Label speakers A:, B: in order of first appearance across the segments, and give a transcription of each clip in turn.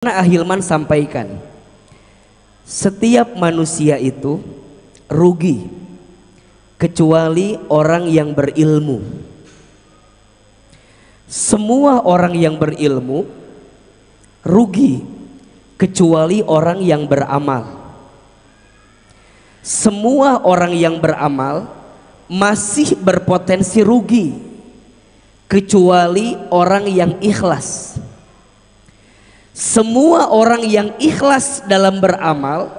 A: Ahilman sampaikan, setiap manusia itu rugi kecuali orang yang berilmu. Semua orang yang berilmu rugi kecuali orang yang beramal. Semua orang yang beramal masih berpotensi rugi kecuali orang yang ikhlas. Semua orang yang ikhlas dalam beramal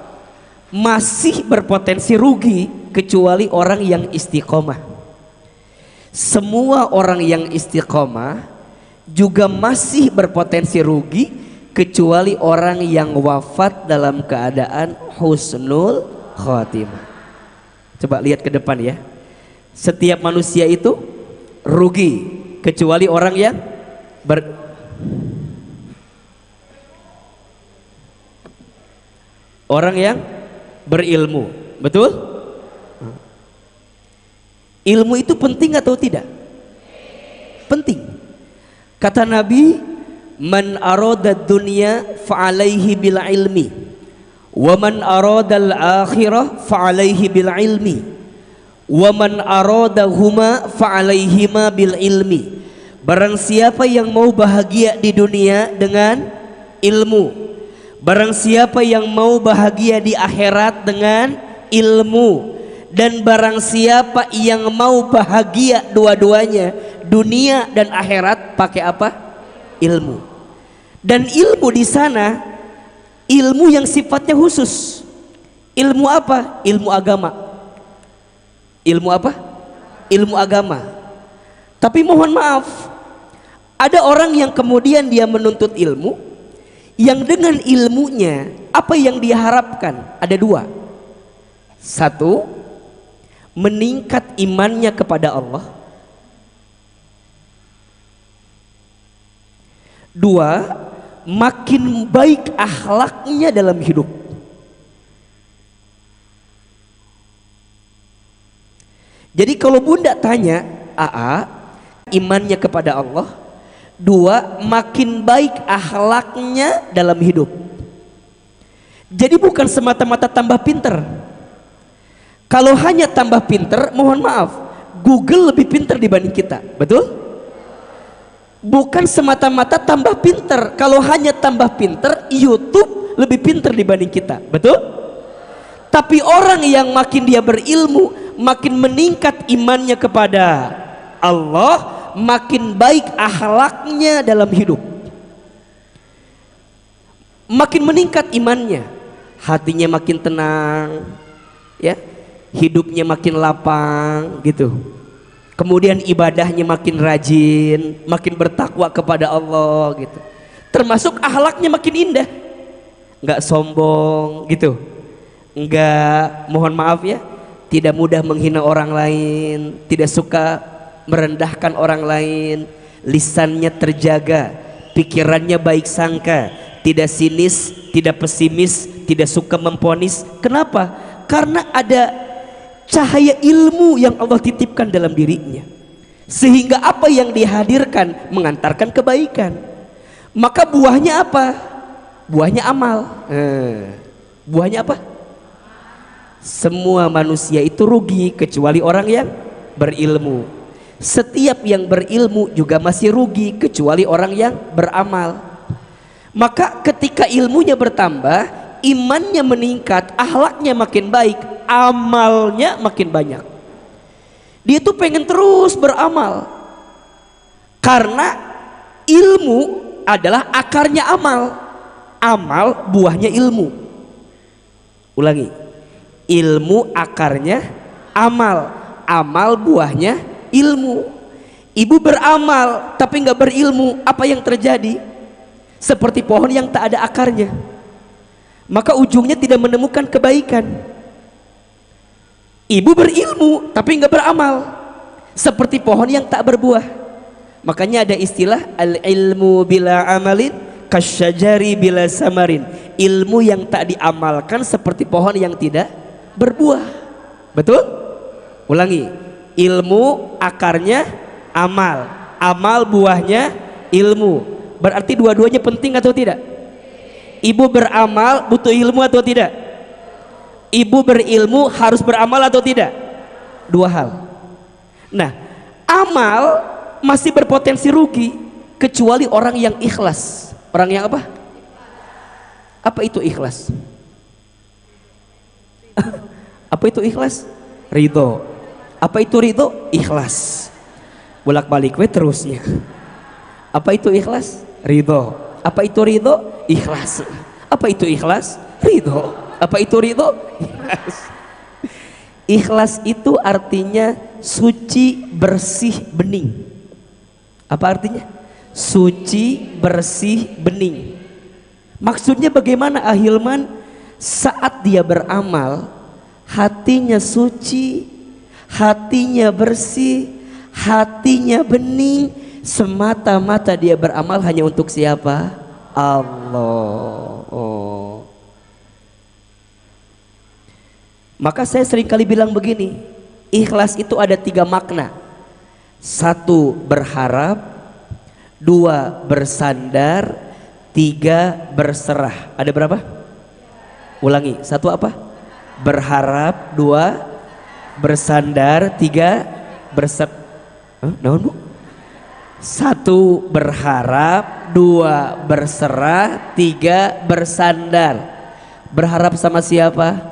A: masih berpotensi rugi kecuali orang yang istiqomah. Semua orang yang istiqomah juga masih berpotensi rugi kecuali orang yang wafat dalam keadaan husnul khotimah. Coba lihat ke depan ya. Setiap manusia itu rugi kecuali orang yang orang yang berilmu. Betul? Ilmu itu penting atau tidak? Penting. Kata Nabi, man arada dunya fa'alaihi bil ilmi wa man arada al akhirah fa'alaihi bil ilmi wa man arada huma fa'alaihima bil ilmi. Barang siapa yang mau bahagia di dunia dengan ilmu, barang siapa yang mau bahagia di akhirat dengan ilmu, dan barang siapa yang mau bahagia dua-duanya, dunia dan akhirat, pakai apa? Ilmu. Dan ilmu di sana ilmu yang sifatnya khusus. Ilmu apa? Ilmu agama. Ilmu apa? Ilmu agama. Tapi mohon maaf, ada orang yang kemudian dia menuntut ilmu, yang dengan ilmunya apa yang dia harapkan? Ada dua. Satu, meningkat imannya kepada Allah. Dua, makin baik akhlaknya dalam hidup. Jadi kalau bunda tanya, AA, imannya kepada Allah. Dua, makin baik akhlaknya dalam hidup. Jadi bukan semata-mata tambah pinter. Kalau hanya tambah pinter, mohon maaf, Google lebih pinter dibanding kita. Betul? Bukan semata-mata tambah pinter. Kalau hanya tambah pinter, YouTube lebih pinter dibanding kita. Betul? Tapi orang yang makin dia berilmu, makin meningkat imannya kepada Allah, makin baik akhlaknya dalam hidup, makin meningkat imannya, hatinya makin tenang, ya, hidupnya makin lapang, gitu. Kemudian ibadahnya makin rajin, makin bertakwa kepada Allah, gitu. Termasuk akhlaknya makin indah, nggak sombong, gitu, nggak, mohon maaf ya, tidak mudah menghina orang lain, tidak suka merendahkan orang lain, lisannya terjaga, pikirannya baik sangka, tidak sinis, tidak pesimis, tidak suka memponis. Kenapa? Karena ada cahaya ilmu yang Allah titipkan dalam dirinya, sehingga apa yang dihadirkan mengantarkan kebaikan. Maka buahnya apa? Buahnya amal. Buahnya apa? Semua manusia itu rugi kecuali orang yang berilmu. Setiap yang berilmu juga masih rugi kecuali orang yang beramal. Maka ketika ilmunya bertambah, imannya meningkat, akhlaknya makin baik, amalnya makin banyak. Dia tuh pengen terus beramal, karena ilmu adalah akarnya amal. Amal buahnya ilmu. Ulangi, ilmu akarnya amal, amal buahnya ilmu. Ibu beramal tapi nggak berilmu, apa yang terjadi? Seperti pohon yang tak ada akarnya, maka ujungnya tidak menemukan kebaikan. Ibu berilmu tapi nggak beramal, seperti pohon yang tak berbuah. Makanya ada istilah al-ilmu bila amalin kasyajari bila samarin. Ilmu yang tak diamalkan seperti pohon yang tidak berbuah. Betul? Ulangi, ilmu akarnya amal, amal buahnya ilmu. Berarti dua-duanya penting atau tidak? Ibu beramal butuh ilmu atau tidak? Ibu berilmu harus beramal atau tidak? Dua hal. Nah, amal masih berpotensi rugi kecuali orang yang ikhlas. Orang yang apa? Apa itu ikhlas? Apa itu ikhlas? Ridho. Apa itu ridho? Ikhlas. Bolak-balik we terusnya. Apa itu ikhlas? Ridho. Apa itu ridho? Ikhlas. Apa itu ikhlas? Ridho. Apa itu ridho? Ikhlas. Ikhlas itu artinya suci, bersih, bening. Apa artinya? Suci, bersih, bening. Maksudnya bagaimana Ahilman? Saat dia beramal, hatinya suci, hatinya bersih, hatinya bening, semata-mata dia beramal hanya untuk siapa? Allah. Oh. Maka saya seringkali bilang begini, ikhlas itu ada 3 makna. 1 berharap, 2 bersandar, 3 berserah. Ada berapa? Ulangi. 1 apa? Berharap, 2 bersandar, 3 berserah. Naon Bu? 1 berharap, 2 berserah, 3 bersandar. Berharap sama siapa?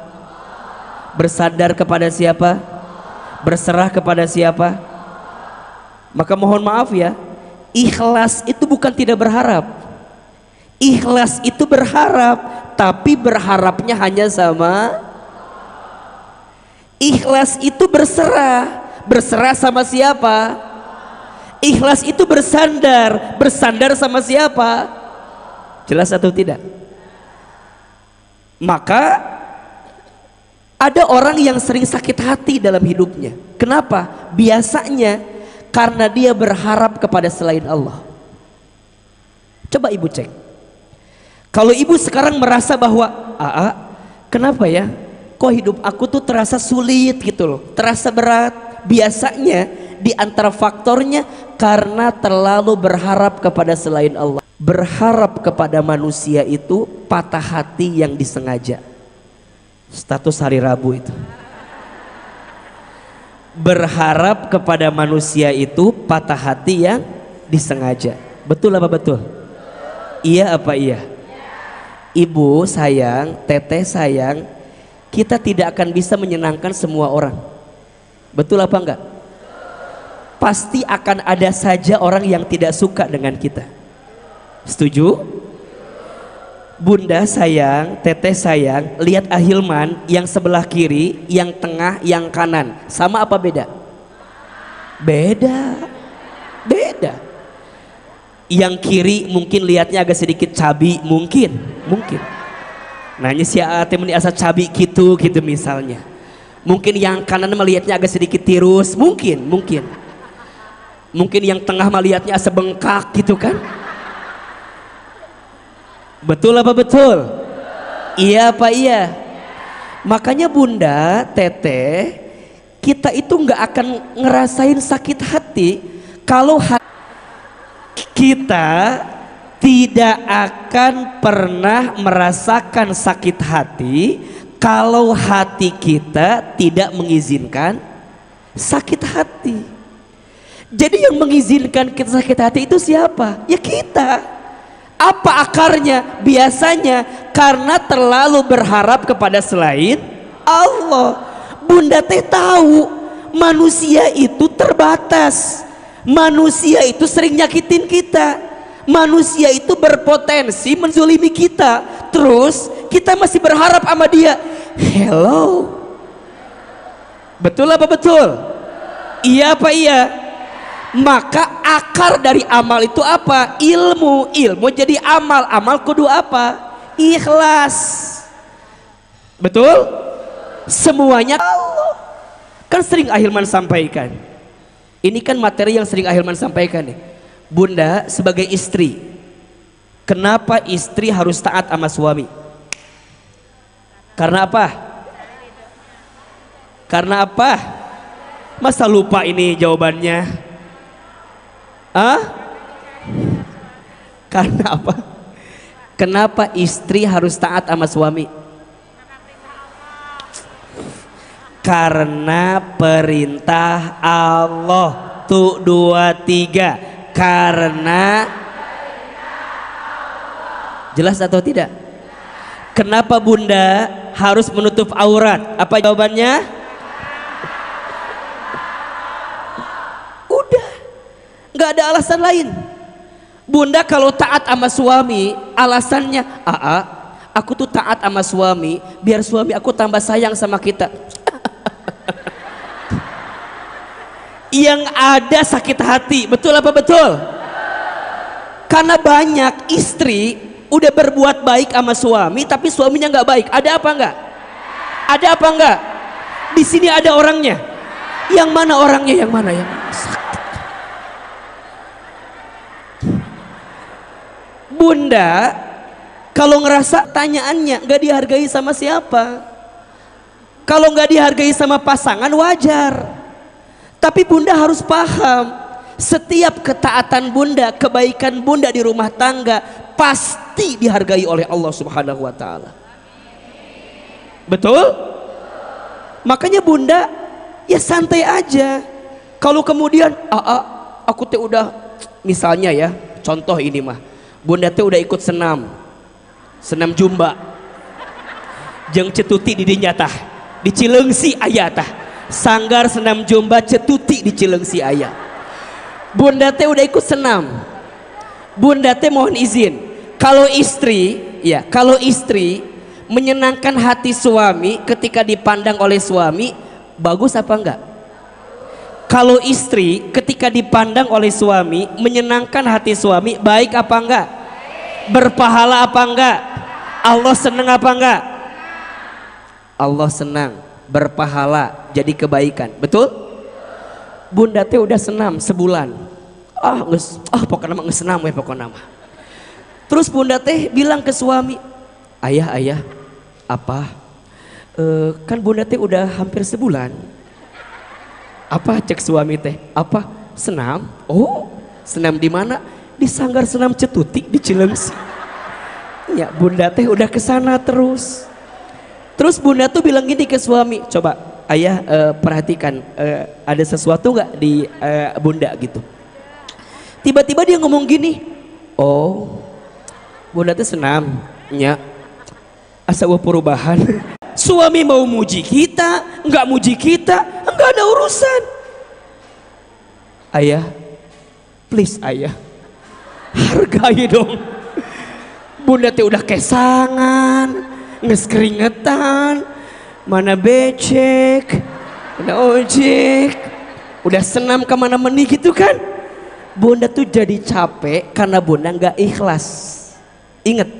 A: Bersandar kepada siapa? Berserah kepada siapa? Maka mohon maaf ya, ikhlas itu bukan tidak berharap. Ikhlas itu berharap, tapi berharapnya hanya sama. Ikhlas itu berserah, berserah sama siapa? Ikhlas itu bersandar, bersandar sama siapa? Jelas atau tidak? Maka ada orang yang sering sakit hati dalam hidupnya. Kenapa? Biasanya karena dia berharap kepada selain Allah. Coba ibu cek. Kalau ibu sekarang merasa bahwa kenapa ya? Kok hidup aku tuh terasa sulit gitu loh, terasa berat. Biasanya di antara faktornya karena terlalu berharap kepada selain Allah. Berharap kepada manusia itu patah hati yang disengaja. Status hari Rabu itu. Berharap kepada manusia itu patah hati yang disengaja. Betul apa betul? Iya apa iya? Ibu sayang, teteh sayang, kita tidak akan bisa menyenangkan semua orang. Betul apa enggak? Pasti akan ada saja orang yang tidak suka dengan kita. Setuju? Bunda sayang, teteh sayang, lihat Ahilman yang sebelah kiri, yang tengah, yang kanan. Sama apa beda? Beda. Beda. Yang kiri mungkin lihatnya agak sedikit cabi, mungkin. Nanya si ate meni asa cabi gitu misalnya. Mungkin yang kanan melihatnya agak sedikit tirus, mungkin. Mungkin yang tengah melihatnya asa bengkak gitu kan? Betul apa betul? Iya apa iya? Makanya bunda, teteh, kita itu nggak akan ngerasain sakit hati kalau kita tidak akan pernah merasakan sakit hati kalau hati kita tidak mengizinkan sakit hati. Jadi yang mengizinkan kita sakit hati itu siapa? Ya kita. Apa akarnya? Biasanya karena terlalu berharap kepada selain Allah. Bunda teh tahu manusia itu terbatas. Manusia itu sering nyakitin kita. Manusia itu berpotensi menzulimi kita. Terus kita masih berharap sama dia. Hello. Betul apa betul? Iya apa iya? Maka akar dari amal itu apa? Ilmu. Ilmu jadi amal. Amal kudu apa? Ikhlas. Betul? Semuanya Allah. Kan sering Ahilman sampaikan. Ini kan materi yang sering Ahilman sampaikan nih. Bunda sebagai istri, kenapa istri harus taat sama suami? Karena apa? Karena apa? Masa lupa ini jawabannya? Karena apa? Kenapa istri harus taat sama suami? Karena perintah Allah. Tuh, 2, 3. Karena. Jelas atau tidak? Kenapa Bunda harus menutup aurat? Apa jawabannya? Udah, nggak ada alasan lain. Bunda kalau taat sama suami, alasannya, aku tuh taat sama suami biar suami aku tambah sayang sama kita. Yang ada sakit hati, betul apa betul? Karena banyak istri udah berbuat baik sama suami tapi suaminya nggak baik. Ada apa enggak? Ada apa enggak? Di sini ada orangnya. Yang mana orangnya? Yang mana? Yang mana? Bunda kalau ngerasa tanyaannya nggak dihargai sama siapa, kalau nggak dihargai sama pasangan wajar. Tapi Bunda harus paham, setiap ketaatan Bunda, kebaikan Bunda di rumah tangga pasti dihargai oleh Allah Subhanahu wa Ta'ala. Betul? Makanya Bunda ya santai aja. Kalau kemudian aku teh udah, misalnya ya, contoh ini mah, Bunda teh udah ikut senam jumba jeung cetuti di dinya tah di Cileungsi aya tah sanggar senam jumba cetuti di Cileungsi aya. Bunda teh udah ikut senam. Bunda teh mohon izin, kalau istri menyenangkan hati suami ketika dipandang oleh suami, bagus apa enggak? Kalau istri ketika dipandang oleh suami menyenangkan hati suami, baik apa enggak? Berpahala apa enggak? Allah senang apa enggak? Allah senang, berpahala, jadi kebaikan. Betul? Bunda teh udah senam sebulan. Pokoknya mah senam we pokoknya mah. Terus Bunda teh bilang ke suami, ayah, apa? Kan Bunda teh udah hampir sebulan. Apa cek suami teh? Apa? Senam? Oh, senam di mana? Di sanggar senam cetuti di Cileungsi. Ya, Bunda teh udah kesana terus. Terus Bunda tuh bilang gini ke suami, coba ayah perhatikan, ada sesuatu nggak di Bunda gitu. Tiba-tiba dia ngomong gini, oh, Bunda teh senam, ya, asa perubahan. Suami mau muji kita, nggak muji kita, nggak ada urusan. Ayah, please ayah, hargai dong. Bunda teh udah kesangan, keringetan, mana becek, mana ojek, udah senam kemana meni gitu kan. Bunda tuh jadi capek karena Bunda nggak ikhlas. Ingat,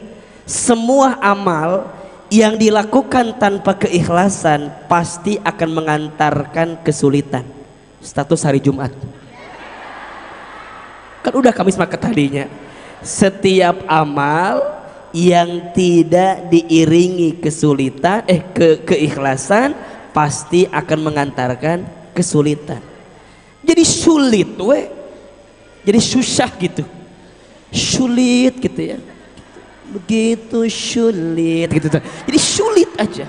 A: semua amal yang dilakukan tanpa keikhlasan pasti akan mengantarkan kesulitan. Status hari Jumat kan udah Kamis maka tadinya. Setiap amal yang tidak diiringi kesulitan, keikhlasan pasti akan mengantarkan kesulitan. Jadi sulit jadi susah gitu, sulit gitu ya, begitu sulit gitu. Jadi sulit aja,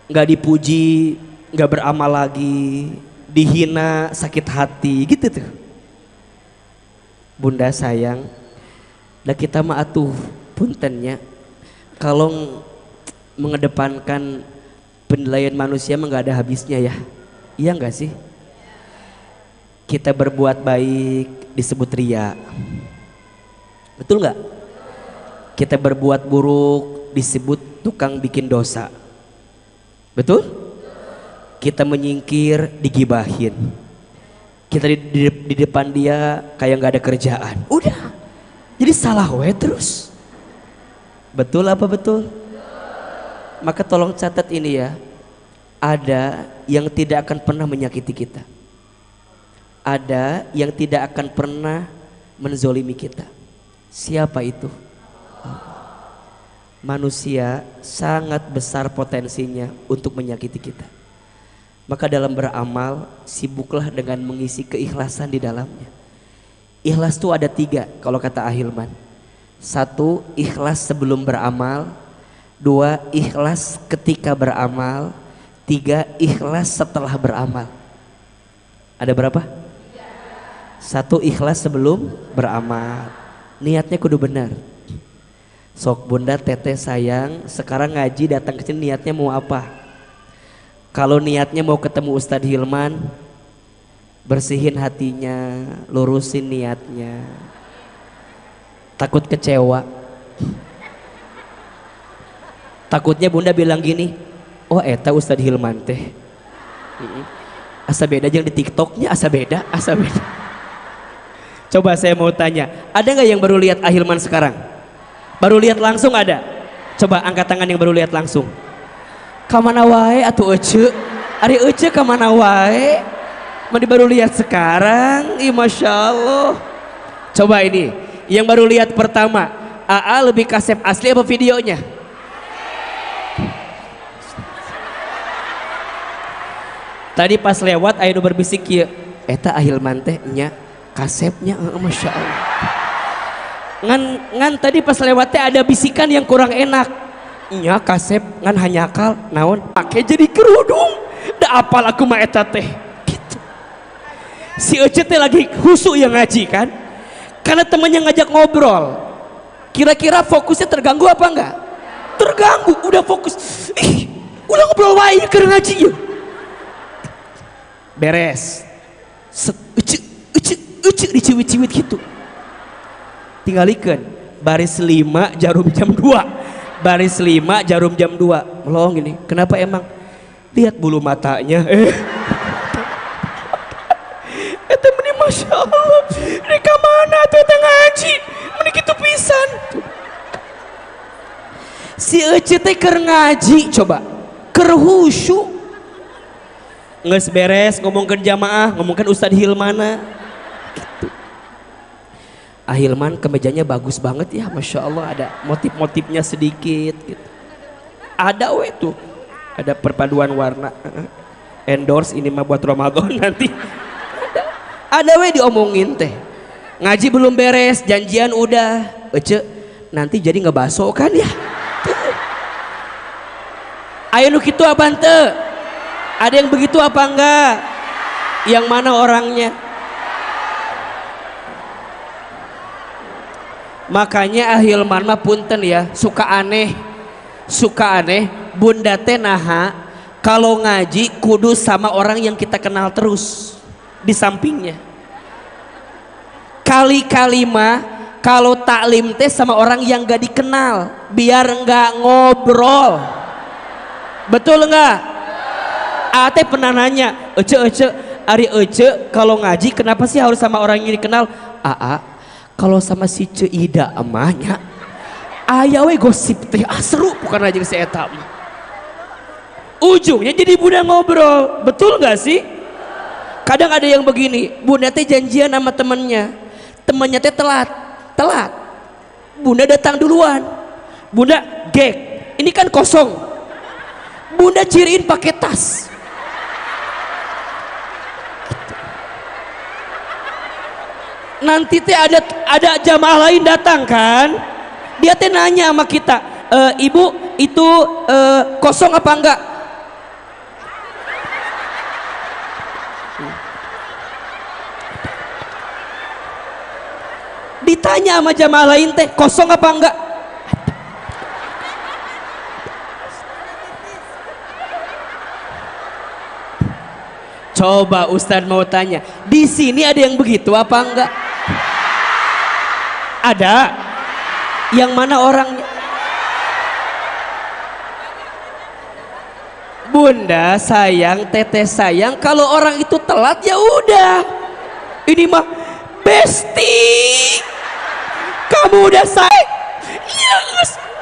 A: nggak dipuji, nggak beramal lagi, dihina, sakit hati gitu tuh. Bunda sayang, lah kita mah atuh puntennya kalau mengedepankan penilaian manusia mah nggak ada habisnya ya. Iya nggak sih? Kita berbuat baik disebut ria, betul nggak? Kita berbuat buruk disebut tukang bikin dosa, betul? Kita menyingkir digibahin, kita di depan dia kayak nggak ada kerjaan, udah jadi salah we terus. Betul apa betul? Maka tolong catat ini ya, ada yang tidak akan pernah menyakiti kita, ada yang tidak akan pernah menzolimi kita. Siapa itu? Manusia sangat besar potensinya untuk menyakiti kita. Maka dalam beramal sibuklah dengan mengisi keikhlasan di dalamnya. Ikhlas itu ada 3 kalau kata Ahilman. Satu, ikhlas sebelum beramal. Dua, ikhlas ketika beramal. Tiga, ikhlas setelah beramal. Ada berapa? Satu, ikhlas sebelum beramal. Niatnya kudu benar. Sok bunda teteh sayang, sekarang ngaji datang ke sini niatnya mau apa? Kalau niatnya mau ketemu Ustadz Hilman, bersihin hatinya, lurusin niatnya. Takut kecewa. Takutnya bunda bilang gini, oh eta Ustadz Hilman teh asa beda jeung di TikToknya, asa beda. Coba saya mau tanya, ada nggak yang baru lihat Ahilman sekarang? Baru lihat langsung ada? Coba angkat tangan yang baru lihat langsung. Kamana wae atuh ece? Ari ece kamana wae? Mandi baru lihat sekarang? Ih Masya Allah. Coba ini, yang baru lihat pertama, AA lebih kasep asli apa videonya? Tadi pas lewat aya nu berbisik kieu, eta Ahilman teh nya kasepnya, Masya Allah. Ngan tadi pas lewat teh ada bisikan yang kurang enak. Nya kasep ngan hanyakal naon pake jadi kerudung. Da apal aku mah eta teh. Gitu. Si Ece teh lagi husu yang ngaji kan? Karena temannya ngajak ngobrol. Kira-kira fokusnya terganggu apa enggak? Terganggu, udah fokus. Udah ngobrol wae keur ngaji ya. Beres. Ucik diciwit-ciwit gitu. Tinggalikeun baris 5 jarum jam 2. Baris 5 jarum jam 2. Melong ini. Kenapa emang? Lihat bulu matanya. Eta meni Masya Allah. Reka mana tuh eta ngaji? Meni kitu pisan. Si Ece teh keur ngaji coba. Keur khusyuk. Nges beres ngomongkan jamaah, ngomongkan Ustadz Hilmana gitu. Ahilman kemejanya bagus banget ya, Masya Allah, ada motif-motifnya sedikit gitu. Ada we tuh, ada perpaduan warna. Endorse ini mah buat Ramadan nanti. Ada we diomongin teh. Ngaji belum beres, janjian udah. Ece nanti jadi ngebaso kan ya. Ayo nu kitu apa ente? Ada yang begitu apa enggak? Yang mana orangnya? Makanya Ahilman mah punten ya, suka aneh. Bunda teh naha kalau ngaji kudu sama orang yang kita kenal terus di sampingnya. Kali-kali mah kalau taklim teh sama orang yang gak dikenal biar enggak ngobrol. Betul enggak? Ate pernah nanya, Ece, Ari Ece kalau ngaji kenapa sih harus sama orang yang dikenal? Aa, kalau sama si Ceida emahnya, aya we gosip teh seru bukan aja si eta. Ujungnya jadi bunda ngobrol, betul nggak sih? Kadang ada yang begini, bunda teh janjian sama temennya teh telat, bunda datang duluan, bunda gek, ini kan kosong, bunda ciriin pakai tas. Nanti teh ada jamaah lain datang kan, dia teh nanya sama kita, ibu itu kosong apa enggak? Ditanya sama jamaah lain teh kosong apa enggak? Coba Ustadz mau tanya, di sini ada yang begitu apa enggak? Ada. Yang mana orangnya? Bunda sayang, teteh sayang, kalau orang itu telat ya udah. Ini mah besti. Kamu udah sayang. Iya,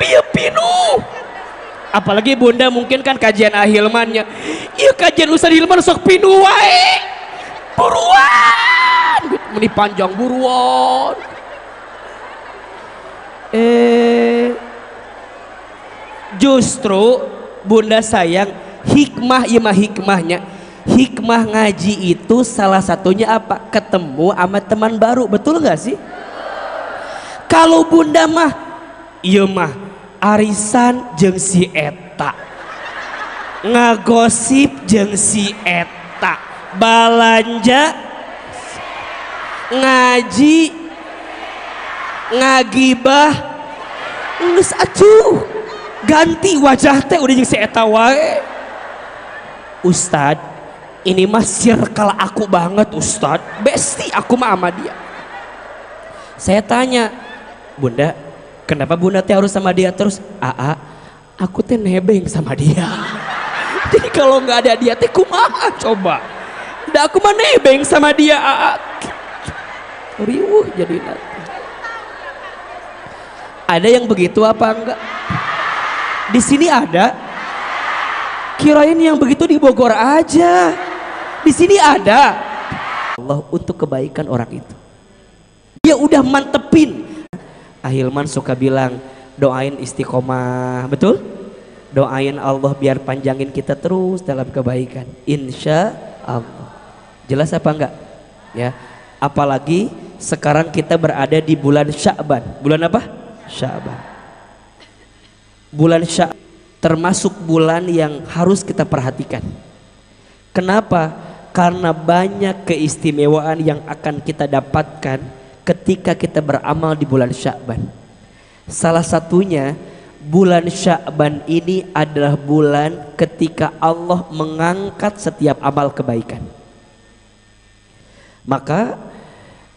A: biar pinu. Apalagi bunda mungkin kan kajian Ahilmannya. Iya kajian Ustadz Hilman sok pinu wae. Buruan. Meni panjang buruan. Justru bunda sayang hikmah ya mah hikmahnya. Hikmah ngaji itu salah satunya apa? Ketemu sama teman baru, betul nggak sih? Kalau bunda mah iya mah arisan jeung si eta, ngagosip jeung si eta, balanja, ngaji, ngagibah, geus atuh ganti wajah teh udah jeung si eta wae. Ustad, ini mah circle aku banget Ustad, besti aku mah sama dia. Saya tanya, bunda, kenapa bunda teh harus sama dia terus? Aku teh nebeng sama dia. Jadi kalau nggak ada dia teh kumaha coba? Udah aku mah nebeng sama dia. Riuh jadi nanti. Ada yang begitu apa enggak? Di sini ada. Kirain yang begitu di Bogor aja. Di sini ada. Allah untuk kebaikan orang itu. Dia udah mantepin. Ahilman suka bilang doain istiqomah, betul? Doain Allah biar panjangin kita terus dalam kebaikan. Insya Allah. Jelas apa enggak? Ya. Apalagi sekarang kita berada di bulan Sya'ban. Bulan apa? Sya'ban. Bulan Sya'ban termasuk bulan yang harus kita perhatikan. Kenapa? Karena banyak keistimewaan yang akan kita dapatkan ketika kita beramal di bulan Sya'ban. Salah satunya bulan Sya'ban ini adalah bulan ketika Allah mengangkat setiap amal kebaikan. Maka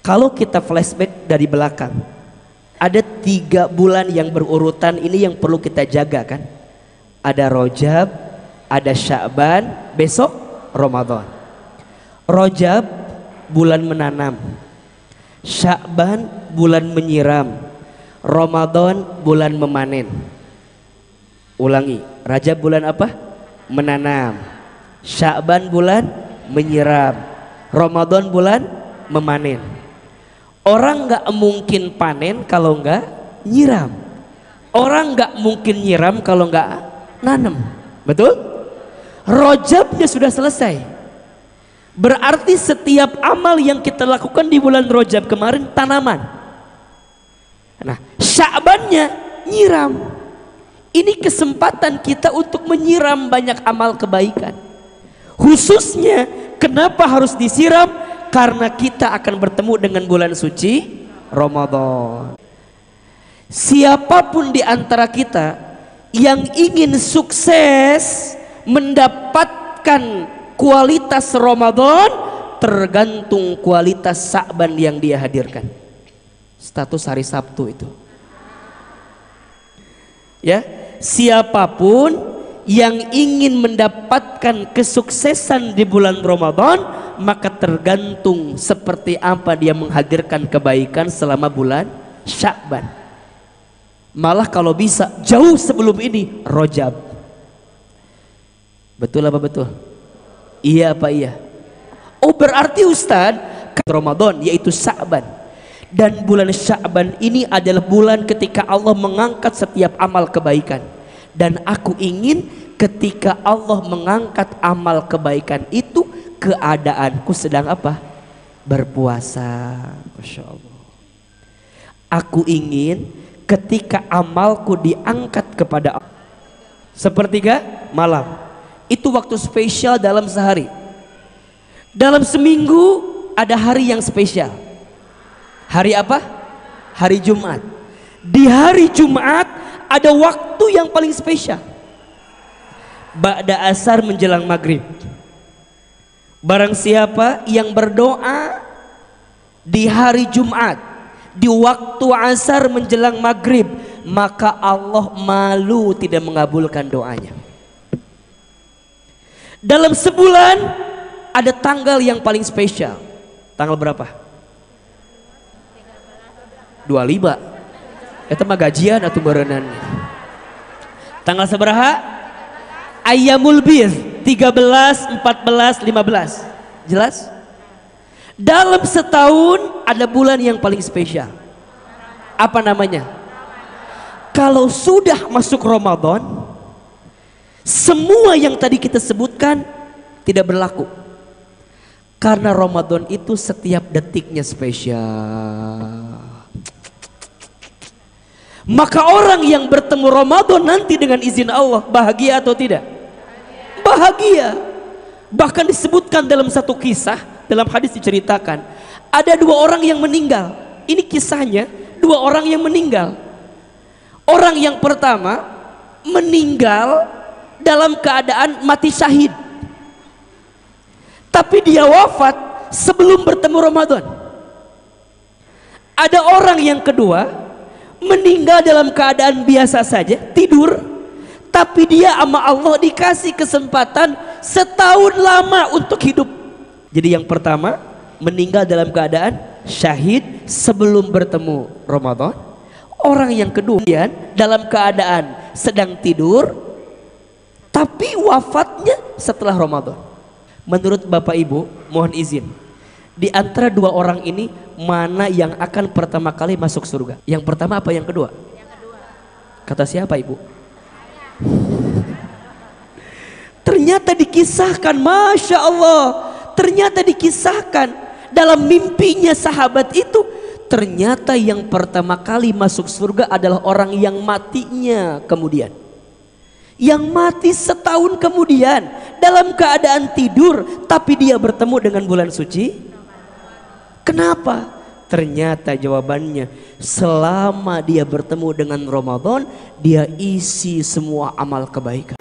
A: kalau kita flashback dari belakang, ada 3 bulan yang berurutan ini yang perlu kita jaga kan. Ada Rajab, ada Sya'ban, besok Ramadan. Rajab bulan menanam, Sya'ban bulan menyiram, Ramadan bulan memanen. Ulangi, Rajab bulan apa? Menanam, Sya'ban bulan menyiram, Ramadan bulan memanen. Orang nggak mungkin panen kalau nggak nyiram. Orang nggak mungkin nyiram kalau nggak nanam. Betul? Rajabnya sudah selesai. Berarti setiap amal yang kita lakukan di bulan Rajab kemarin tanaman. Nah, Sya'bannya nyiram. Ini kesempatan kita untuk menyiram banyak amal kebaikan. Khususnya kenapa harus disiram? Karena kita akan bertemu dengan bulan suci Ramadan. Siapapun di antara kita yang ingin sukses mendapatkan kualitas Ramadan, tergantung kualitas Sya'ban yang dia hadirkan. Status hari Sabtu itu. Ya, siapapun yang ingin mendapatkan kesuksesan di bulan Ramadan, maka tergantung seperti apa dia menghadirkan kebaikan selama bulan Sya'ban. Malah kalau bisa jauh sebelum ini Rajab. Betul apa betul? Iya apa iya? Oh berarti Ustadz Ramadan yaitu Sya'ban. Dan bulan Sya'ban ini adalah bulan ketika Allah mengangkat setiap amal kebaikan. Dan aku ingin ketika Allah mengangkat amal kebaikan itu, keadaanku sedang apa? Berpuasa. Masya Allah. Aku ingin ketika amalku diangkat kepada Allah sepertiga malam, itu waktu spesial dalam sehari. Dalam seminggu ada hari yang spesial. Hari apa? Hari Jumat. Di hari Jumat ada waktu yang paling spesial. Ba'da asar menjelang maghrib. Barang siapa yang berdoa di hari Jumat, di waktu asar menjelang maghrib, maka Allah malu tidak mengabulkan doanya. Dalam sebulan ada tanggal yang paling spesial. Tanggal berapa? 25. Itu mah gajian atau berenang. Tanggal seberapa? Ayyamul Bidh 13, 14, 15. Jelas? Dalam setahun ada bulan yang paling spesial. Apa namanya? Kalau sudah masuk Ramadan, semua yang tadi kita sebutkan tidak berlaku. Karena Ramadan itu setiap detiknya spesial. Maka orang yang bertemu Ramadan nanti dengan izin Allah bahagia atau tidak? Bahagia. Bahkan disebutkan dalam satu kisah, dalam hadis diceritakan ada dua orang yang meninggal. Ini kisahnya, dua orang yang meninggal. Orang yang pertama meninggal dalam keadaan mati syahid, tapi dia wafat sebelum bertemu Ramadan. Ada orang yang kedua meninggal dalam keadaan biasa saja, tidur, tapi dia sama Allah dikasih kesempatan setahun lama untuk hidup. Jadi yang pertama meninggal dalam keadaan syahid sebelum bertemu Ramadan. Orang yang kedua dalam keadaan sedang tidur tapi wafatnya setelah Ramadan. Menurut Bapak Ibu, mohon izin, di antara dua orang ini mana yang akan pertama kali masuk surga? Yang pertama apa yang kedua? Yang kedua. Kata siapa Ibu? Ternyata dikisahkan, Masya Allah, ternyata dikisahkan dalam mimpinya sahabat itu, ternyata yang pertama kali masuk surga adalah orang yang matinya kemudian, yang mati setahun kemudian dalam keadaan tidur tapi dia bertemu dengan bulan suci. Kenapa? Ternyata jawabannya, selama dia bertemu dengan Ramadan dia isi semua amal kebaikan.